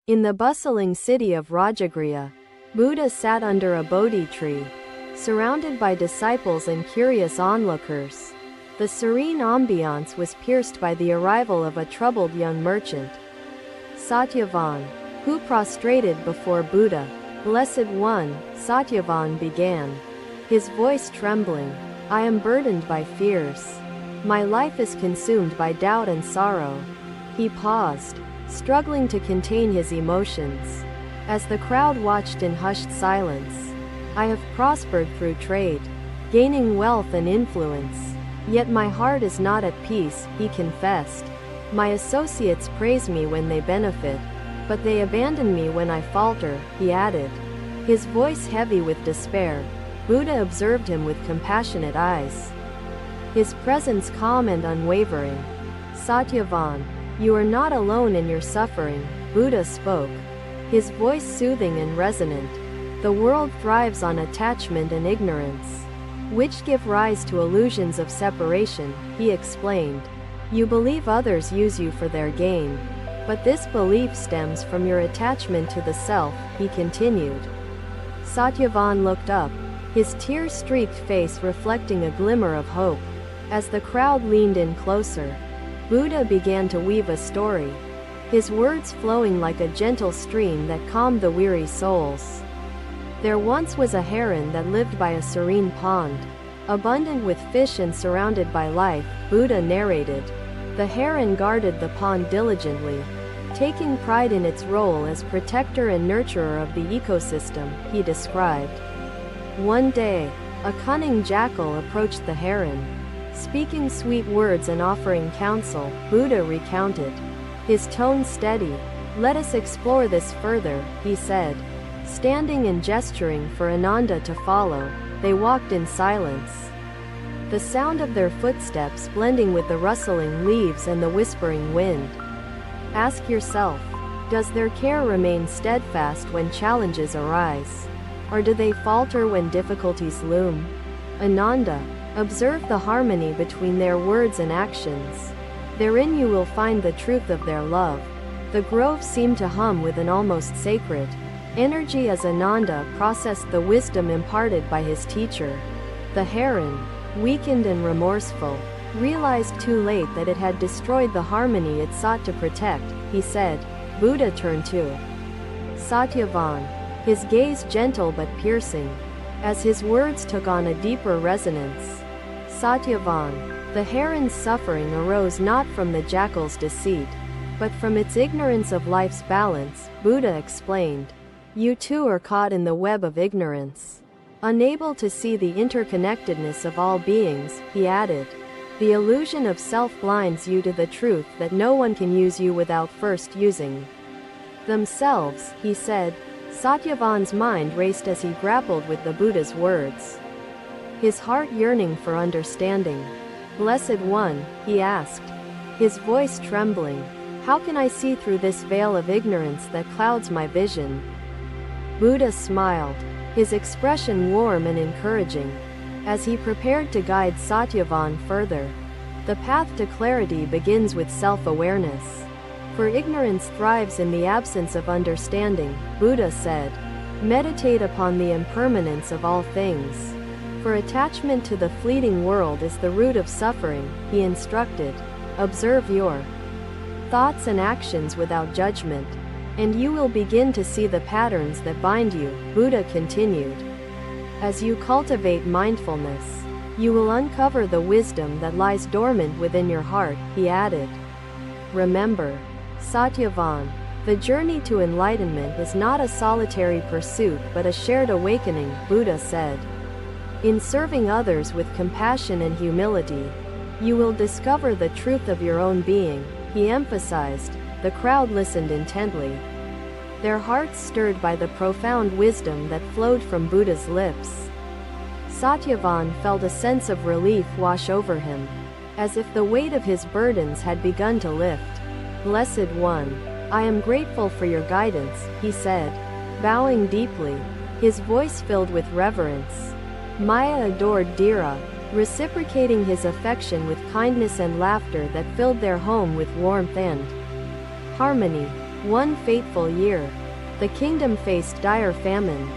In the bustling city of Rajagriha, Buddha sat under a Bodhi tree, surrounded by disciples and curious onlookers. The serene ambiance was pierced by the arrival of a troubled young merchant, Satyavan, who prostrated before Buddha. "Blessed One," Satyavan began, his voice trembling, "I am burdened by fears. My life is consumed by doubt and sorrow." He paused, struggling to contain his emotions. As the crowd watched in hushed silence, "I have prospered through trade, gaining wealth and influence. Yet my heart is not at peace," he confessed. "My associates praise me when they benefit, but they abandon me when I falter," he added, his voice heavy with despair. Buddha observed him with compassionate eyes, his presence calm and unwavering. "Satyavan, you are not alone in your suffering," Buddha spoke, his voice soothing and resonant. "The world thrives on attachment and ignorance, which give rise to illusions of separation," he explained. "You believe others use you for their gain, but this belief stems from your attachment to the self," he continued. Satyavan looked up, his tear-streaked face reflecting a glimmer of hope. As the crowd leaned in closer, Buddha began to weave a story, his words flowing like a gentle stream that calmed the weary souls. "There once was a heron that lived by a serene pond, abundant with fish and surrounded by life," Buddha narrated. "The heron guarded the pond diligently, taking pride in its role as protector and nurturer of the ecosystem," he described. One day, a cunning jackal approached the heron, speaking sweet words and offering counsel. Buddha recounted, his tone steady. "Let us explore this further," he said. Standing and gesturing for Ananda to follow, they walked in silence, the sound of their footsteps blending with the rustling leaves and the whispering wind. Ask yourself, does their care remain steadfast when challenges arise? Or do they falter when difficulties loom? Ananda, observe the harmony between their words and actions. Therein you will find the truth of their love. The grove seemed to hum with an almost sacred energy as Ananda processed the wisdom imparted by his teacher. The heron, weakened and remorseful, realized too late that it had destroyed the harmony it sought to protect, he said. Buddha turned to Satyavan, his gaze gentle but piercing, as his words took on a deeper resonance. "Satyavan, the heron's suffering arose not from the jackal's deceit, but from its ignorance of life's balance," Buddha explained. "You too are caught in the web of ignorance, unable to see the interconnectedness of all beings," he added. "The illusion of self blinds you to the truth that no one can use you without first using themselves," he said. Satyavan's mind raced as he grappled with the Buddha's words, his heart yearning for understanding. "Blessed One," he asked, his voice trembling, "how can I see through this veil of ignorance that clouds my vision?" Buddha smiled, his expression warm and encouraging, as he prepared to guide Satyavan further. "The path to clarity begins with self-awareness. For ignorance thrives in the absence of understanding," Buddha said. "Meditate upon the impermanence of all things. For attachment to the fleeting world is the root of suffering," he instructed. "Observe your thoughts and actions without judgment, and you will begin to see the patterns that bind you," Buddha continued. "As you cultivate mindfulness, you will uncover the wisdom that lies dormant within your heart," he added. "Remember, Satyavan, the journey to enlightenment is not a solitary pursuit but a shared awakening," Buddha said. "In serving others with compassion and humility, you will discover the truth of your own being," he emphasized. The crowd listened intently, their hearts stirred by the profound wisdom that flowed from Buddha's lips. Satyavan felt a sense of relief wash over him, as if the weight of his burdens had begun to lift. "Blessed One, I am grateful for your guidance," he said, bowing deeply, his voice filled with reverence. Maya adored Dhira, reciprocating his affection with kindness and laughter that filled their home with warmth and harmony. One fateful year, the kingdom faced dire famine,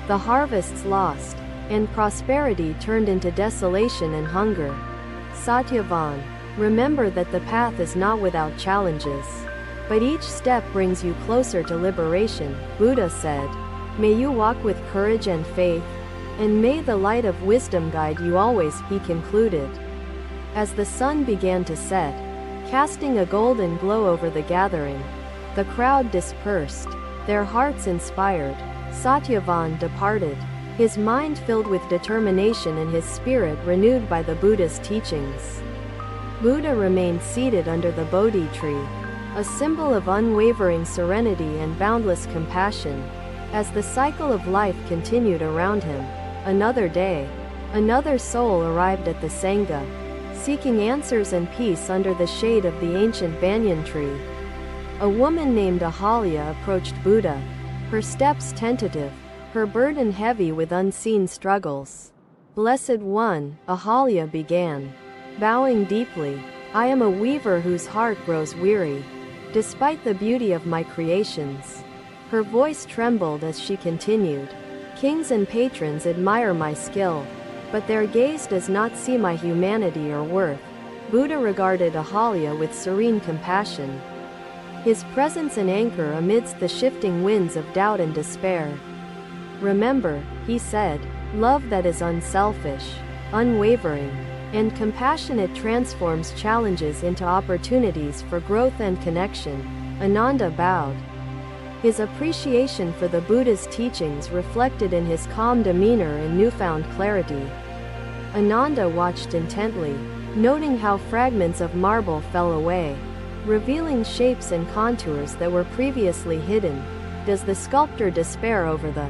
the harvests lost, and prosperity turned into desolation and hunger. Satyavan, remember that the path is not without challenges, but each step brings you closer to liberation, Buddha said. May you walk with courage and faith, and may the light of wisdom guide you always, he concluded. As the sun began to set, casting a golden glow over the gathering, the crowd dispersed, their hearts inspired. Satyavan departed, his mind filled with determination and his spirit renewed by the Buddha's teachings. Buddha remained seated under the Bodhi tree, a symbol of unwavering serenity and boundless compassion. As the cycle of life continued around him, another day, another soul arrived at the Sangha, seeking answers and peace under the shade of the ancient banyan tree. A woman named Ahalya approached Buddha, her steps tentative, her burden heavy with unseen struggles. Blessed One, Ahalya began, bowing deeply, I am a weaver whose heart grows weary, despite the beauty of my creations. Her voice trembled as she continued, kings and patrons admire my skill, but their gaze does not see my humanity or worth. Buddha regarded Ahalya with serene compassion, his presence an anchor amidst the shifting winds of doubt and despair. Remember, he said, love that is unselfish, unwavering, and compassionate transforms challenges into opportunities for growth and connection. Ananda bowed, his appreciation for the Buddha's teachings reflected in his calm demeanor and newfound clarity. Ananda watched intently, noting how fragments of marble fell away, revealing shapes and contours that were previously hidden. Does the sculptor despair over the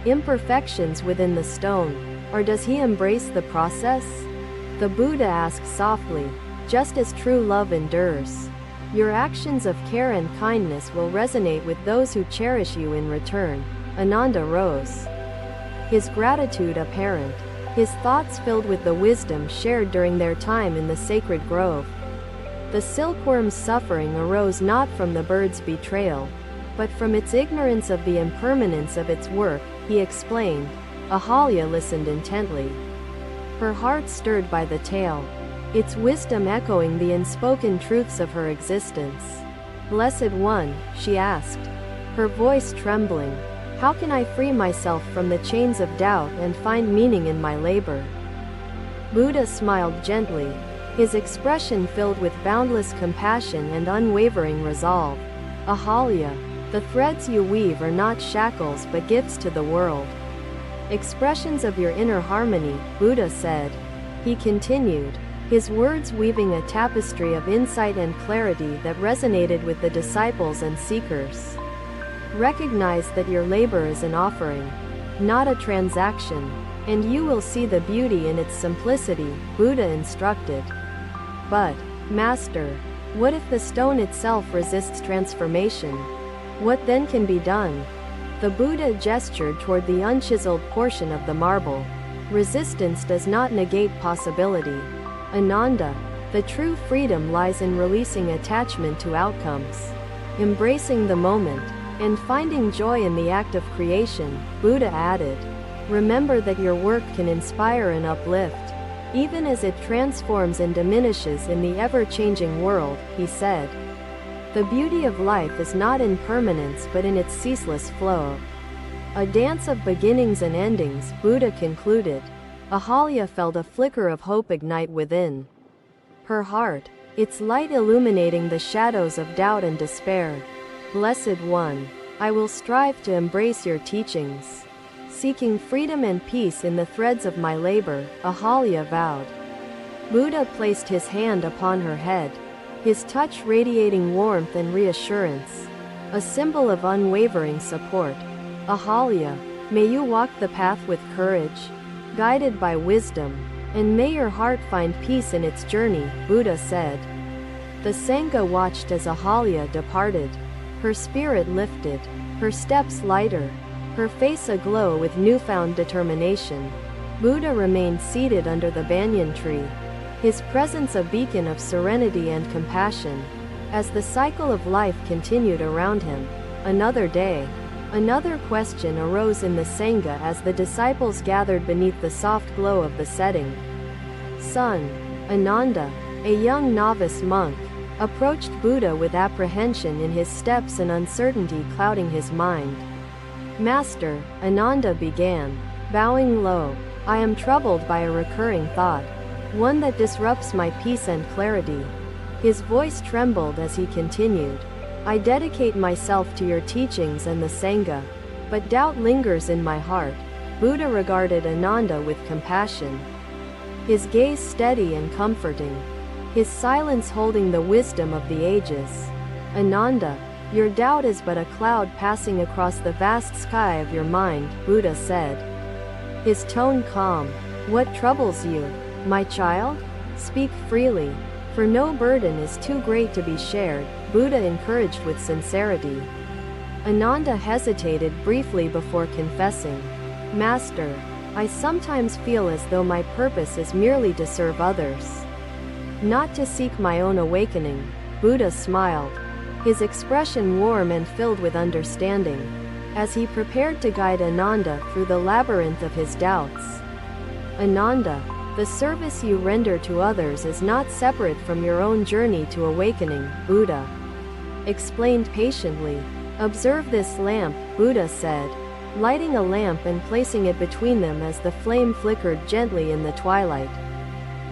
imperfections within the stone, or does he embrace the process? The Buddha asked softly, just as true love endures, your actions of care and kindness will resonate with those who cherish you in return. Ananda rose, his gratitude apparent, his thoughts filled with the wisdom shared during their time in the sacred grove. The silkworm's suffering arose not from the bird's betrayal, but from its ignorance of the impermanence of its work, he explained. Ahalya listened intently, her heart stirred by the tale, its wisdom echoing the unspoken truths of her existence. Blessed One, she asked, her voice trembling, how can I free myself from the chains of doubt and find meaning in my labor? Buddha smiled gently, his expression filled with boundless compassion and unwavering resolve. Ahalya, the threads you weave are not shackles but gifts to the world. Expressions of your inner harmony, Buddha said. He continued, his words weaving a tapestry of insight and clarity that resonated with the disciples and seekers. Recognize that your labor is an offering, not a transaction, and you will see the beauty in its simplicity, Buddha instructed. But, Master, what if the stone itself resists transformation? What then can be done? The Buddha gestured toward the unchiseled portion of the marble. Resistance does not negate possibility. Ananda, the true freedom lies in releasing attachment to outcomes, embracing the moment, and finding joy in the act of creation. Buddha added, remember that your work can inspire and uplift, even as it transforms and diminishes in the ever-changing world, he said. The beauty of life is not in permanence but in its ceaseless flow. A dance of beginnings and endings, Buddha concluded. Ahalya felt a flicker of hope ignite within her heart, its light illuminating the shadows of doubt and despair. Blessed One, I will strive to embrace your teachings, seeking freedom and peace in the threads of my labor, Ahalya vowed. Buddha placed his hand upon her head, his touch radiating warmth and reassurance, a symbol of unwavering support. Ahalya, may you walk the path with courage, guided by wisdom, and may your heart find peace in its journey, Buddha said. The Sangha watched as Ahalya departed, her spirit lifted, her steps lighter, her face aglow with newfound determination. Buddha remained seated under the banyan tree, his presence a beacon of serenity and compassion. As the cycle of life continued around him, another day, another question arose in the Sangha as the disciples gathered beneath the soft glow of the setting sun. Ananda, a young novice monk, approached Buddha with apprehension in his steps and uncertainty clouding his mind. "Master," Ananda began, bowing low, "I am troubled by a recurring thought, one that disrupts my peace and clarity." His voice trembled as he continued, "I dedicate myself to your teachings and the Sangha, but doubt lingers in my heart." Buddha regarded Ananda with compassion, his gaze steady and comforting, his silence holding the wisdom of the ages. "Ananda, your doubt is but a cloud passing across the vast sky of your mind," Buddha said, his tone calm. "What troubles you, my child? Speak freely, for no burden is too great to be shared," Buddha encouraged with sincerity. Ananda hesitated briefly before confessing, "Master, I sometimes feel as though my purpose is merely to serve others, not to seek my own awakening." Buddha smiled, his expression warm and filled with understanding, as he prepared to guide Ananda through the labyrinth of his doubts. "Ananda, the service you render to others is not separate from your own journey to awakening," Buddha explained patiently. "Observe this lamp," Buddha said, lighting a lamp and placing it between them as the flame flickered gently in the twilight.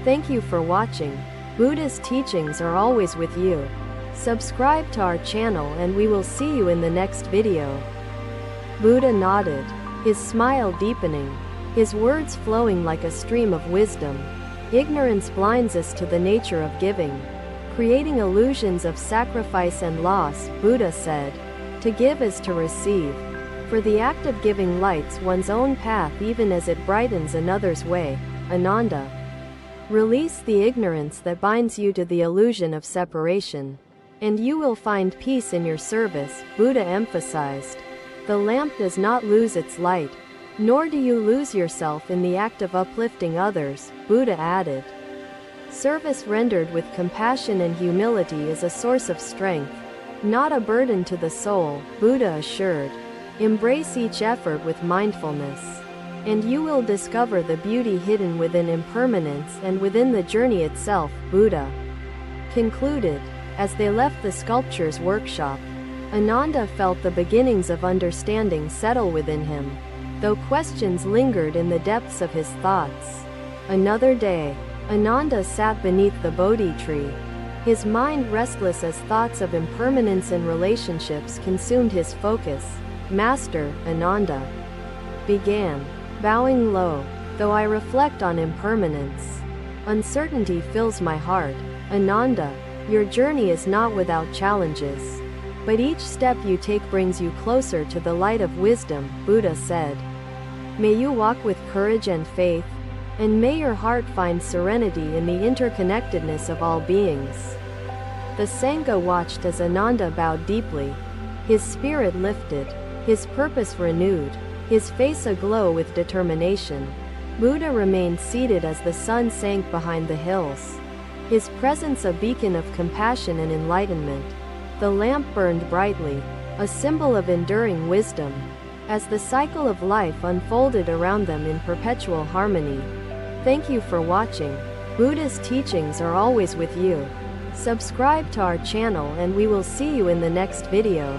Thank you for watching. Buddha's teachings are always with you. Subscribe to our channel and we will see you in the next video. Buddha nodded, his smile deepening, his words flowing like a stream of wisdom. "Ignorance blinds us to the nature of giving, creating illusions of sacrifice and loss," Buddha said. "To give is to receive. For the act of giving lights one's own path even as it brightens another's way." Ananda, release the ignorance that binds you to the illusion of separation, and you will find peace in your service, Buddha emphasized. The lamp does not lose its light, nor do you lose yourself in the act of uplifting others, Buddha added. Service rendered with compassion and humility is a source of strength, not a burden to the soul, Buddha assured. Embrace each effort with mindfulness, and you will discover the beauty hidden within impermanence and within the journey itself, Buddha concluded. As they left the sculpture's workshop, Ananda felt the beginnings of understanding settle within him, though questions lingered in the depths of his thoughts. Another day, Ananda sat beneath the Bodhi tree, his mind restless as thoughts of impermanence and relationships consumed his focus. "Master," Ananda began, bowing low, "though I reflect on impermanence, uncertainty fills my heart." "Ananda, your journey is not without challenges, but each step you take brings you closer to the light of wisdom," Buddha said. "May you walk with courage and faith, and may your heart find serenity in the interconnectedness of all beings." The Sangha watched as Ananda bowed deeply, his spirit lifted, his purpose renewed, his face aglow with determination. Buddha remained seated as the sun sank behind the hills, his presence a beacon of compassion and enlightenment. The lamp burned brightly, a symbol of enduring wisdom, as the cycle of life unfolded around them in perpetual harmony. Thank you for watching. Buddha's teachings are always with you. Subscribe to our channel and we will see you in the next video.